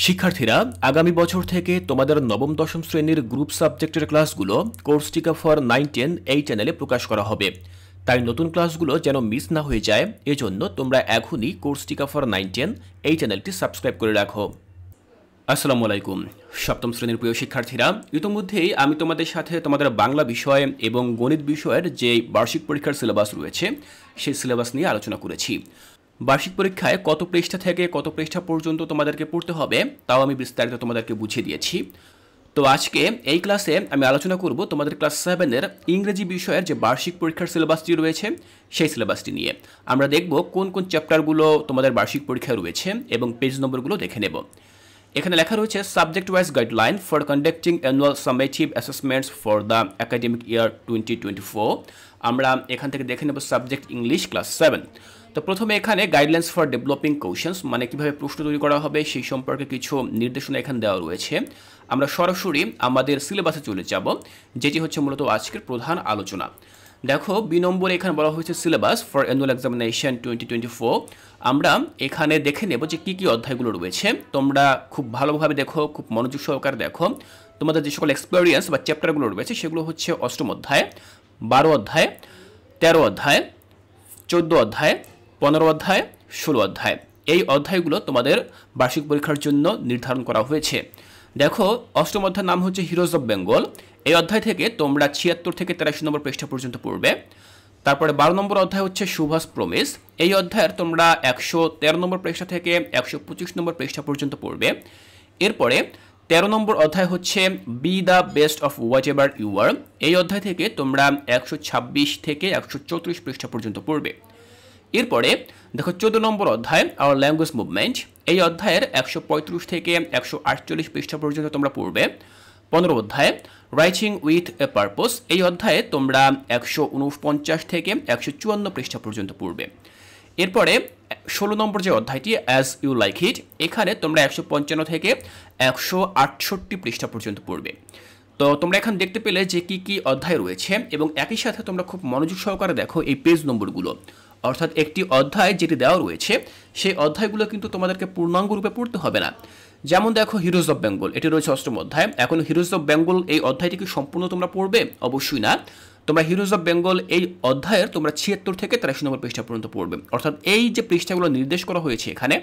শিক্ষার্থীরা আগামী বছর থেকে তোমাদের নবম দশম শ্রেণীর গ্রুপ সাবজেক্টের ক্লাসগুলো কোর্সটিকা ফর 9-10 এই চ্যানেলে প্রকাশ করা হবে। তাই নতুন ক্লাসগুলো যেন মিস না হয়ে যায় এজন্য তোমরা এখনই কোর্সটিকা ফর 9-10 এই চ্যানেলটি সাবস্ক্রাইব করে রাখো। আসসালামু আলাইকুম সপ্তম শ্রেণীর প্রিয় শিক্ষার্থীরা, ইতিমধ্যেই আমি তোমাদের সাথে তোমাদের বাংলা বিষয় এবং গণিত বিষয়ের যে বার্ষিক পরীক্ষার সিলেবাস রয়েছে সেই সিলেবাস নিয়ে আলোচনা করেছি। বার্ষিক পরীক্ষায় কত পৃষ্ঠা থেকে কত পৃষ্ঠা পর্যন্ত তোমাদেরকে পড়তে হবে তাও আমি বিস্তারিত তোমাদেরকে বুঝিয়ে দিয়েছি। তো আজকে এই ক্লাসে আমি আলোচনা করব তোমাদের ক্লাস 7-এর ইংরেজি বিষয়ের যে বার্ষিক পরীক্ষার সিলেবাসটি রয়েছে সেই সিলেবাসটি নিয়ে। আমরা দেখব কোন কোন চ্যাপ্টারগুলো তোমাদের বার্ষিক পরীক্ষায় রয়েছে এবং পেজ নম্বরগুলো দেখে নেব। এখানে লেখা রয়েছে subject wise guideline for conducting annual summative assessments for the academic year 2024। আমরা এখান থেকে দেখে নেব সাবজেক্ট ইংলিশ ক্লাস 7। তো প্রথমে এখানে গাইডলাইন্স ফর ডেভেলপিং কোশ্চেন্স মানে কীভাবে প্রশ্ন তৈরি করা হবে সেই সম্পর্কে কিছু নির্দেশনা এখানে দেওয়া রয়েছে। আমরা সরাসরি আমাদের সিলেবাসে চলে যাব, যেটি হচ্ছে মূলত আজকের প্রধান আলোচনা। দেখো বি নম্বরে এখানে বলা হয়েছে সিলেবাস ফর অ্যানুয়াল এক্সামিনেশন 2024। আমরা এখানে দেখে নেব যে কী কী অধ্যায়গুলো রয়েছে। তোমরা খুব ভালোভাবে দেখো, খুব মনোযোগ সহকারে দেখো। তোমাদের যে সকল এক্সপেরিয়েন্স বা চ্যাপ্টারগুলো রয়েছে সেগুলো হচ্ছে 8ম অধ্যায়, 12 অধ্যায়, 13 অধ্যায়, 14 অধ্যায়, 15 অধ্যায়, 16 অধ্যায়। এই অধ্যায়গুলো তোমাদের বার্ষিক পরীক্ষার জন্য নির্ধারণ করা হয়েছে। দেখো 8ম অধ্যায়ের নাম হচ্ছে হিরোজ অফ বেঙ্গল। এই অধ্যায় থেকে তোমরা 76 থেকে 83 নম্বর পৃষ্ঠা পর্যন্ত পড়বে। তারপরে 12 নম্বর অধ্যায় হচ্ছে সুভাষ প্রমিস। এই অধ্যায়ের তোমরা 113 নম্বর পৃষ্ঠা থেকে 125 নম্বর পৃষ্ঠা পর্যন্ত পড়বে। এরপরে 13 নম্বর অধ্যায় হচ্ছে be the best of whatever you are. এই অধ্যায় থেকে তোমরা 126 থেকে 134 পৃষ্ঠা পর্যন্ত পড়বে। এরপরে দেখো 14 নম্বর অধ্যায় আওয়ার ল্যাঙ্গুয়েজ মুভমেন্ট। এই অধ্যায়ের 135 থেকে 148 পৃষ্ঠা পর্যন্ত তোমরা পড়বে। 15 অধ্যায় রাইটিং উইথ এ পারপোজ। এই অধ্যায়ে তোমরা 149 থেকে 154 পৃষ্ঠা পর্যন্ত পড়বে। এরপরে 16 নম্বর যে অধ্যায়টি অ্যাজ ইউ লাইক ইট, এখানে তোমরা 155 থেকে 168 পৃষ্ঠা পর্যন্ত পড়বে। তো তোমরা এখানে দেখতে পেলে যে কি কি অধ্যায় রয়েছে এবং একই সাথে তোমরা খুব মনোযোগ সহকারে দেখো এই পেজ নম্বরগুলো। অর্থাৎ একটি অধ্যায় যেটি দেওয়া রয়েছে সেই অধ্যায়গুলো কিন্তু তোমাদেরকে পূর্ণাঙ্গ রূপে পড়তে হবে না। যেমন দেখো হিরোজ অফ বেঙ্গল, এটি রয়েছে 8ম অধ্যায়। এখন হিরোজ অফ বেঙ্গল এই অধ্যায়টিকে সম্পূর্ণ তোমরা পড়বে? অবশ্যই না। তোমরা হিরোজ অফ বেঙ্গল এই অধ্যায়ের তোমরা 76 থেকে 83 নম্বর পৃষ্ঠা পর্যন্ত পড়বে। অর্থাৎ এই যে পৃষ্ঠাগুলো নির্দেশ করা হয়েছে এখানে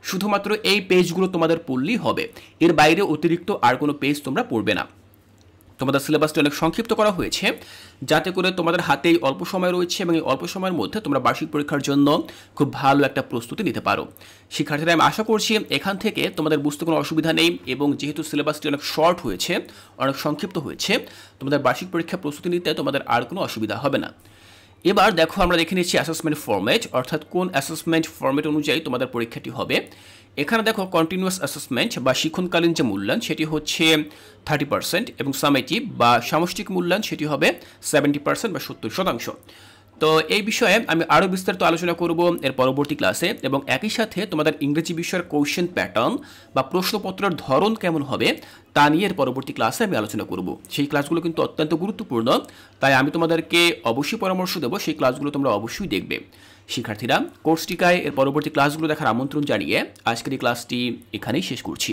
শুধুমাত্র এই পেজগুলো তোমাদের পড়লেই হবে, এর বাইরে অতিরিক্ত আর কোনো পেজ তোমরা পড়বে না। তোমাদের সিলেবাসটি অনেক সংক্ষিপ্ত করা হয়েছে যাতে করে তোমাদের হাতে অল্প সময় রয়েছে এবং এই অল্প সময়ের মধ্যে তোমরা বার্ষিক পরীক্ষার জন্য খুব ভালো একটা প্রস্তুতি নিতে পারো। শিক্ষার্থীরা, আমি আশা করছি এখান থেকে তোমাদের বুঝতে কোনো অসুবিধা নেই এবং যেহেতু সিলেবাসটি অনেক শর্ট হয়েছে, অনেক সংক্ষিপ্ত হয়েছে, তোমাদের বার্ষিক পরীক্ষা প্রস্তুতি নিতে তোমাদের আর কোনো অসুবিধা হবে না। এবার দেখো আমরা দেখে নিচ্ছি অ্যাসেসমেন্ট ফরম্যাট, অর্থাৎ কোন অ্যাসেসমেন্ট ফরম্যাট অনুযায়ী তোমাদের পরীক্ষাটি হবে। এখানে দেখো কন্টিনিউয়াস অ্যাসেসমেন্ট বা শিক্ষণকালীন যে মূল্যায়ন সেটি হচ্ছে 30% এবং সামেটিভ বা সামষ্টিক মূল্যায়ন সেটি হবে 70% বা 70%। তো এই বিষয়ে আমি আরও বিস্তারিত আলোচনা করব এর পরবর্তী ক্লাসে এবং একই সাথে তোমাদের ইংরেজি বিষয়ের কোশ্চেন প্যাটার্ন বা প্রশ্নপত্রের ধরন কেমন হবে তা নিয়ে এর পরবর্তী ক্লাসে আমি আলোচনা করব। সেই ক্লাসগুলো কিন্তু অত্যন্ত গুরুত্বপূর্ণ, তাই আমি তোমাদেরকে অবশ্যই পরামর্শ দেবো সেই ক্লাসগুলো তোমরা অবশ্যই দেখবে। শিক্ষার্থীরা, কোর্সটিকায় এর পরবর্তী ক্লাসগুলো দেখার আমন্ত্রণ জানিয়ে আজকের এই ক্লাসটি এখানেই শেষ করছি।